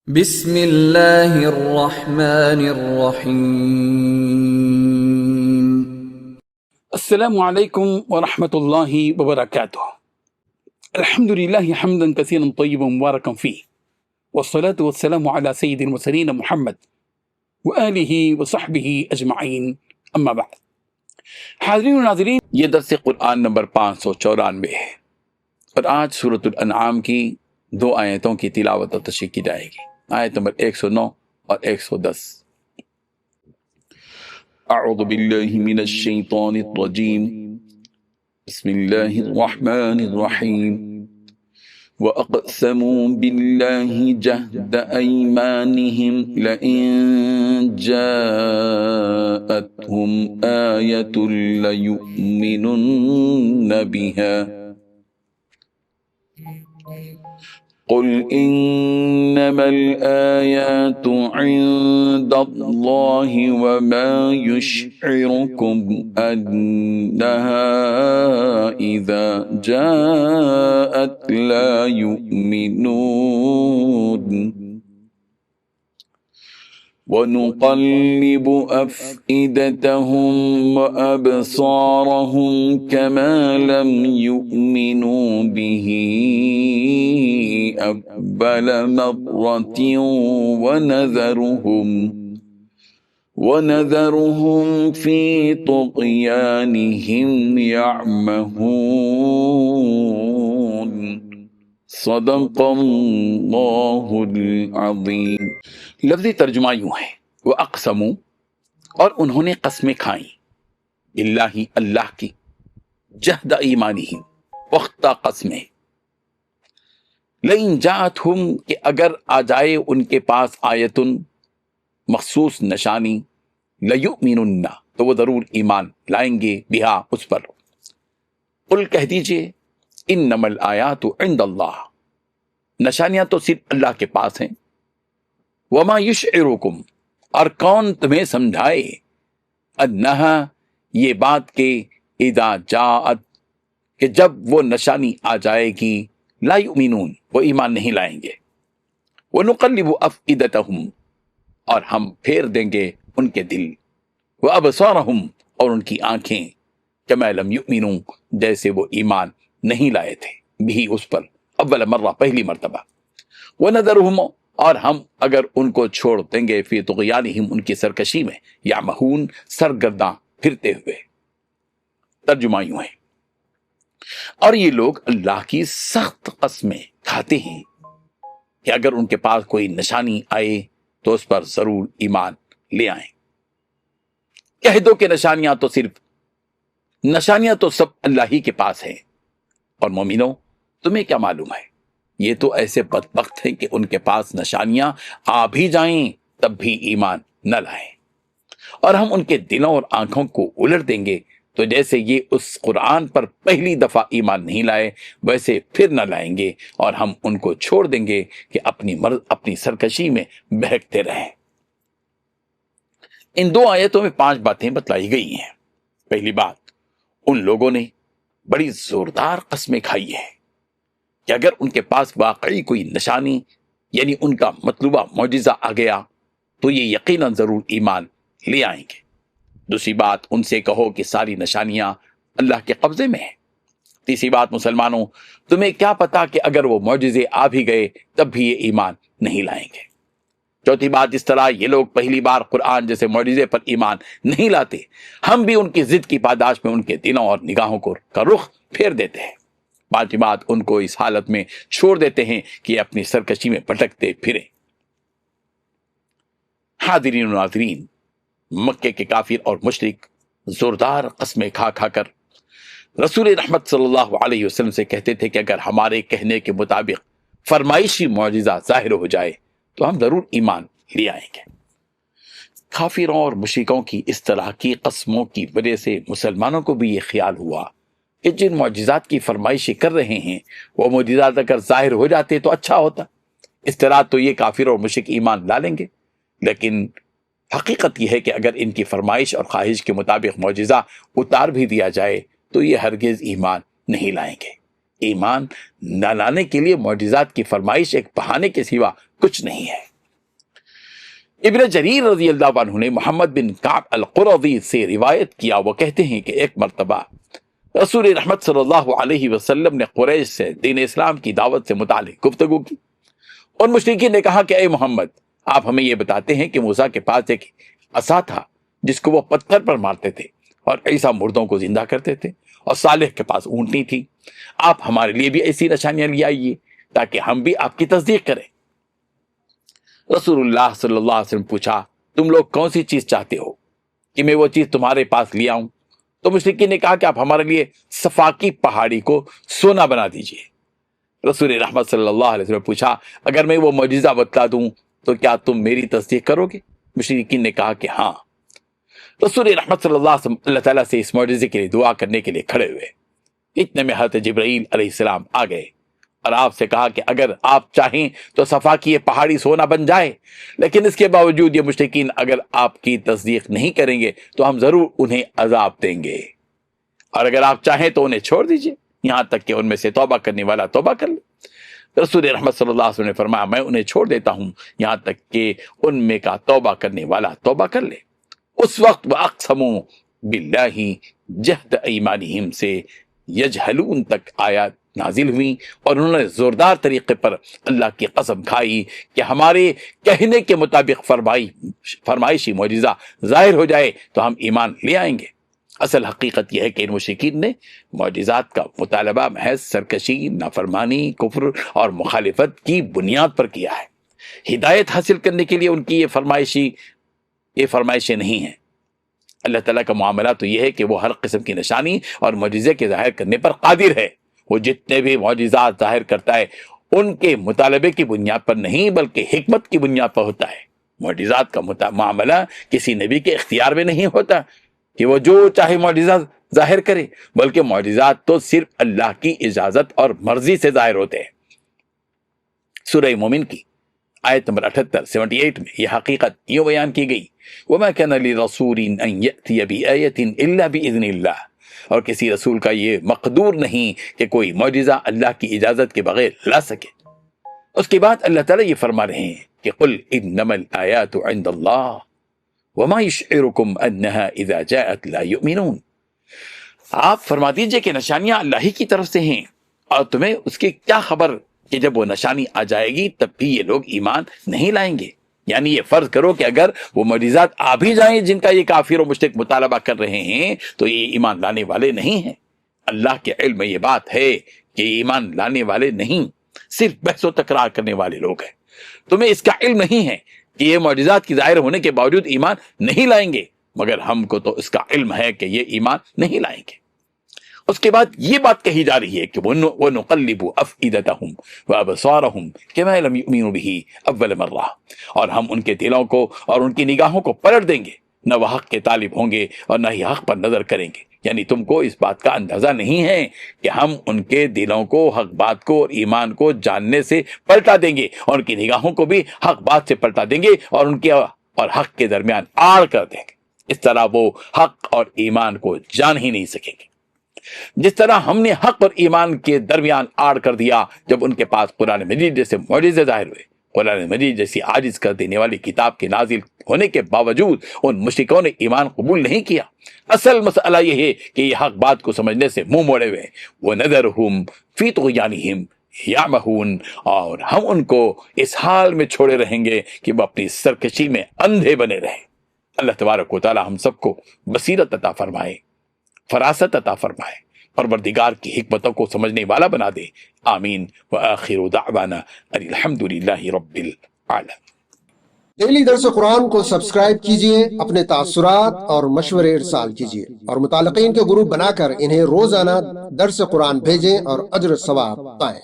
بسم اللہ الرحمن الرحیم۔ السلام علیکم ورحمۃ اللہ وبرکاتہ۔ الحمد للہ حمدا کثیرا طیبا مبارکا فیہ، والصلاة والسلام علی سید المرسلین محمد وآلہ وصحبہ اجمعین، اما بعد۔ حاضرین و ناظرین، یہ درس قرآن نمبر 594 ہے، اور آج سورۃ الانعام کی 2 آیتوں کی تلاوت و تشریح کی جائے گی، آیت نمبر 109 اور 110۔ اعوذ باللہ من الشیطان الرجیم، بسم اللہ الرحمن الرحیم۔ وَأَقْسَمُوا بِاللَّهِ جَهْدَ أَيْمَانِهِمْ لَئِن جَاءَتْهُمْ آيَةٌ لَيُؤْمِنُنَّ بِهَا قل إنما الآيات عند الله وما يشعركم أنها إذا جاءت لا يؤمنون وَنُقَلِّبُ أَفْئِدَتَهُمْ وَأَبْصَارَهُمْ كَمَا لَمْ يُؤْمِنُوا بِهِ أَوَّلَ مَرَّةٍ وَنَذَرُهُمْ فِي طُغْيَانِهِمْ يَعْمَهُونَ۔ صدق اللہ العظیم۔ لفظی ترجمہ یوں ہے، وَأَقْسَمُوا، اور انہوں نے قسمیں کھائیں، باللہ اللہ کی، جہد ایمانہم، پختہ قسمیں، لئن جاءتہم، کہ اگر آ جائے ان کے پاس آیتن، مخصوص نشانی، لیؤمنن، تو وہ ضرور ایمان لائیں گے، بہا، اس پر۔ قل، کہہ دیجئے، انما الآیات عند اللہ، نشانیاں تو صرف اللہ کے پاس ہیں، وما یشعرکم، اور کون تمہیں سمجھائے، انہا، یہ بات کہ اذا جاءت، کہ جب وہ نشانی آ جائے گی، لا یؤمنون، وہ ایمان نہیں لائیں گے، ونقلب افئدتہم، اور ہم پھیر دیں گے ان کے دل، وابصارہم، اور ان کی آنکھیں، کما لم یؤمنون، جیسے وہ ایمان نہیں لائے تھے، بھی اس پر، اول مرہ، پہلی مرتبہ، وَنَذَرُهُمْ، اور ہم اگر ان کو چھوڑ دیں گے، فی طغیانہم، ان کی سرکشی میں، یعمہون، سرگرداں پھرتے ہوئے۔ ترجمہ یوں ہے، اور یہ لوگ اللہ کی سخت قسمیں کھاتے ہیں کہ اگر ان کے پاس کوئی نشانی آئے تو اس پر ضرور ایمان لے آئیں۔ کہہ دو کہ نشانیاں تو سب اللہ ہی کے پاس ہیں، اور مومنوں، تمہیں کیا معلوم ہے، یہ تو ایسے بدبخت ہیں کہ ان کے پاس نشانیاں آ بھی جائیں تب بھی ایمان نہ لائیں، اور ہم ان کے دلوں اور آنکھوں کو الٹ دیں گے، تو جیسے یہ اس قرآن پر پہلی دفعہ ایمان نہیں لائے ویسے پھر نہ لائیں گے، اور ہم ان کو چھوڑ دیں گے کہ اپنی سرکشی میں بہکتے رہیں۔ ان 2 آیتوں میں 5 باتیں بتلائی گئی ہیں۔ پہلی بات، ان لوگوں نے بڑی زوردار قسمیں کھائی ہیں کہ اگر ان کے پاس واقعی کوئی نشانی، یعنی ان کا مطلوبہ معجزہ آ گیا تو یہ یقیناً ضرور ایمان لے آئیں گے۔ دوسری بات، ان سے کہو کہ ساری نشانیاں اللہ کے قبضے میں ہیں۔ تیسری بات، مسلمانوں، تمہیں کیا پتا کہ اگر وہ معجزے آ بھی گئے تب بھی یہ ایمان نہیں لائیں گے۔ چوتھی بات، اس طرح یہ لوگ پہلی بار قرآن جیسے معجزے پر ایمان نہیں لاتے، ہم بھی ان کی ضد کی پاداش میں ان کے دلوں اور نگاہوں کا رخ پھیر دیتے ہیں۔ پانچویں بات، ان کو اس حالت میں چھوڑ دیتے ہیں کہ اپنی سرکشی میں بھٹکتے پھریں۔ حاضرین و ناظرین، مکے کے کافر اور مشرک زوردار قسمیں کھا کھا کر رسول رحمت صلی اللہ علیہ وسلم سے کہتے تھے کہ اگر ہمارے کہنے کے مطابق فرمائشی معجزہ ظاہر ہو جائے تو ہم ضرور ایمان لے آئیں گے۔ کافروں اور مشرکوں کی اس طرح کی قسموں کی وجہ سے مسلمانوں کو بھی یہ خیال ہوا کہ جن معجزات کی فرمائشیں کر رہے ہیں وہ معجزات اگر ظاہر ہو جاتے تو اچھا ہوتا، اس طرح تو یہ کافر اور مشرک ایمان لا لیں گے۔ لیکن حقیقت یہ ہے کہ اگر ان کی فرمائش اور خواہش کے مطابق معجزہ اتار بھی دیا جائے تو یہ ہرگز ایمان نہیں لائیں گے۔ ایمان نہ لانے کے لیے معجزات کی فرمائش ایک بہانے کے سوا کچھ نہیں ہے۔ ابن جریر رضی اللہ عنہ نے محمد بن کعب القرظی سے روایت کیا، وہ کہتے ہیں کہ ایک مرتبہ رسول رحمت صلی اللہ علیہ وسلم نے قریش سے دین اسلام کی دعوت سے متعلق گفتگو کی۔ ان مشرکین نے کہا کہ اے محمد، آپ ہمیں یہ بتاتے ہیں کہ موسیٰ کے پاس ایک عصا تھا جس کو وہ پتھر پر مارتے تھے، اور عیسیٰ مردوں کو زندہ کرتے تھے، اور صالح کے پاس اونٹنی تھی۔ آپ ہمارے لیے بھی ایسی نشانیاں لے آئیے تاکہ ہم بھی آپ کی تصدیق کریں۔ رسول اللہ صلی اللہ علیہ وسلم پوچھا، تم لوگ کون سی چیز چاہتے ہو کہ میں وہ چیز تمہارے پاس لے آؤں؟ تو مشرکین نے کہا کہ آپ ہمارے لیے صفاقی پہاڑی کو سونا بنا دیجئے۔ رسول رحمت صلی اللہ علیہ وسلم پوچھا، اگر میں وہ معجزہ بتلا دوں تو کیا تم میری تصدیق کرو گے؟ مشرکین نے کہا کہ ہاں۔ رسول رحمت صلی اللہ علیہ وسلم اللہ تعالیٰ سے اس معجزے کے لیے دعا کرنے کے لیے کھڑے ہوئے۔ اتنے میں حضرت جبرائیل علیہ السلام آ گئے اور آپ سے کہا کہ اگر آپ چاہیں تو صفا کی یہ پہاڑی سونا بن جائے، لیکن اس کے باوجود یہ مشرکین اگر آپ کی تصدیق نہیں کریں گے تو ہم ضرور انہیں عذاب دیں گے، اور اگر آپ چاہیں تو انہیں چھوڑ دیجئے یہاں تک کہ ان میں سے توبہ کرنے والا توبہ کر لے۔ رسول رحمت صلی اللہ علیہ وسلم نے فرمایا، میں انہیں چھوڑ دیتا ہوں یہاں تک کہ ان میں کا توبہ کرنے والا توبہ کر لے۔ اس وقت وَأَقْسَمُوا بِاللَّهِ جَهْدَ أَيْمَانِهِمْ سے یجہلون تک آیات نازل ہوئی، اور انہوں نے زوردار طریقے پر اللہ کی قسم کھائی کہ ہمارے کہنے کے مطابق فرمائشی معجزہ ظاہر ہو جائے تو ہم ایمان لے آئیں گے۔ اصل حقیقت یہ ہے کہ ان مشرکین نے معجزات کا مطالبہ محض سرکشی، نافرمانی، کفر اور مخالفت کی بنیاد پر کیا ہے۔ ہدایت حاصل کرنے کے لیے ان کی یہ فرمائشیں نہیں ہیں۔ اللہ تعالیٰ کا معاملہ تو یہ ہے کہ وہ ہر قسم کی نشانی اور معجزے کے ظاہر کرنے پر قادر ہے۔ وہ جتنے بھی معجزات ظاہر کرتا ہے ان کے مطالبے کی بنیاد پر نہیں بلکہ حکمت کی بنیاد پر ہوتا ہے۔ معجزات کا معاملہ کسی نبی کے اختیار میں نہیں ہوتا کہ وہ جو چاہے معجزہ ظاہر کرے، بلکہ معجزات تو صرف اللہ کی اجازت اور مرضی سے ظاہر ہوتے ہیں۔ سورہ مومن کی آیت نمبر 78 میں یہ حقیقت یوں بیان کی گئی، وَمَا كَانَ لِرَسُولٍ أَن يَأْتِيَ بِآيَةٍ إِلَّا بِإِذْنِ اللَّهِ، اور کسی رسول کا یہ مقدور نہیں کہ کوئی معجزہ اللہ کی اجازت کے بغیر لا سکے۔ اس کے بعد اللہ تعالیٰ یہ فرما رہے ہیں کہ قُلْ إِنَّمَا الْآيَاتُ عِندَ اللَّهِ وَمَا يُشْعِرُكُمْ أَنَّهَا إِذَا جَاءَتْ لَا يُؤْمِنُونَ، آپ فرما دیجئے کہ نشانیاں اللہ ہی کی طرف سے ہیں، اور تمہیں اس کی کیا خبر کہ جب وہ نشانی آ جائے گی تب بھی یہ لوگ ایمان نہیں لائیں گے۔ یعنی یہ فرض کرو کہ اگر وہ معجزات آ بھی جائیں جن کا یہ کافر و مشرک مطالبہ کر رہے ہیں تو یہ ایمان لانے والے نہیں ہیں۔ اللہ کے علم میں یہ بات ہے کہ ایمان لانے والے نہیں، صرف بحث و تکرار کرنے والے لوگ ہیں۔ تمہیں اس کا علم نہیں ہے کہ یہ معجزات کی ظاہر ہونے کے باوجود ایمان نہیں لائیں گے، مگر ہم کو تو اس کا علم ہے کہ یہ ایمان نہیں لائیں گے۔ اس کے بعد یہ بات کہی جا رہی ہے کہ وَنُقَلِّبُ أَفْئِدَتَهُمْ وَأَبْصَارَهُمْ كَمَا لَمْ يُؤْمِنُوا بِهِ أَوَّلَ مَرَّةٍ، اور ہم ان کے دلوں کو اور ان کی نگاہوں کو پلٹ دیں گے، نہ وہ حق کے طالب ہوں گے اور نہ ہی حق پر نظر کریں گے۔ یعنی تم کو اس بات کا اندازہ نہیں ہے کہ ہم ان کے دلوں کو حق بات کو اور ایمان کو جاننے سے پلٹا دیں گے، اور ان کی نگاہوں کو بھی حق بات سے پلٹا دیں گے، اور ان کے اور حق کے درمیان آڑ کر دیں گے۔ اس طرح وہ حق اور ایمان کو جان ہی نہیں سکیں گے، جس طرح ہم نے حق اور ایمان کے درمیان آڑ کر دیا جب ان کے پاس قرآن مجید جیسے معجزے ظاہر ہوئے۔ قرآن مجید جیسی عاجز کر دینے والی کتاب کے نازل ہونے کے باوجود ان مشرکوں نے ایمان قبول نہیں کیا۔ اصل مسئلہ یہ ہے کہ یہ حق بات کو سمجھنے سے منہ موڑے ہوئے، وَنَذَرُهُمْ فِي طُغْيَانِهِمْ يَعْمَهُونَ، اور ہم ان کو اس حال میں چھوڑے رہیں گے کہ وہ اپنی سرکشی میں اندھے بنے رہیں۔ اللہ تبارک و تعالی ہم سب کو بصیرت عطا فرمائے، فراست عطا فرمائے، پروردگار کی حکمتوں کو سمجھنے والا بنا دے۔ آمین۔ وآخر دعوانا ان الحمد للہ رب العالمین۔ ڈیلی درس قرآن کو سبسکرائب کیجئے، اپنے تاثرات اور مشورے ارسال کیجئے، اور متعلقین کے گروپ بنا کر انہیں روزانہ درس قرآن بھیجیں اور اجر ثواب پائیں۔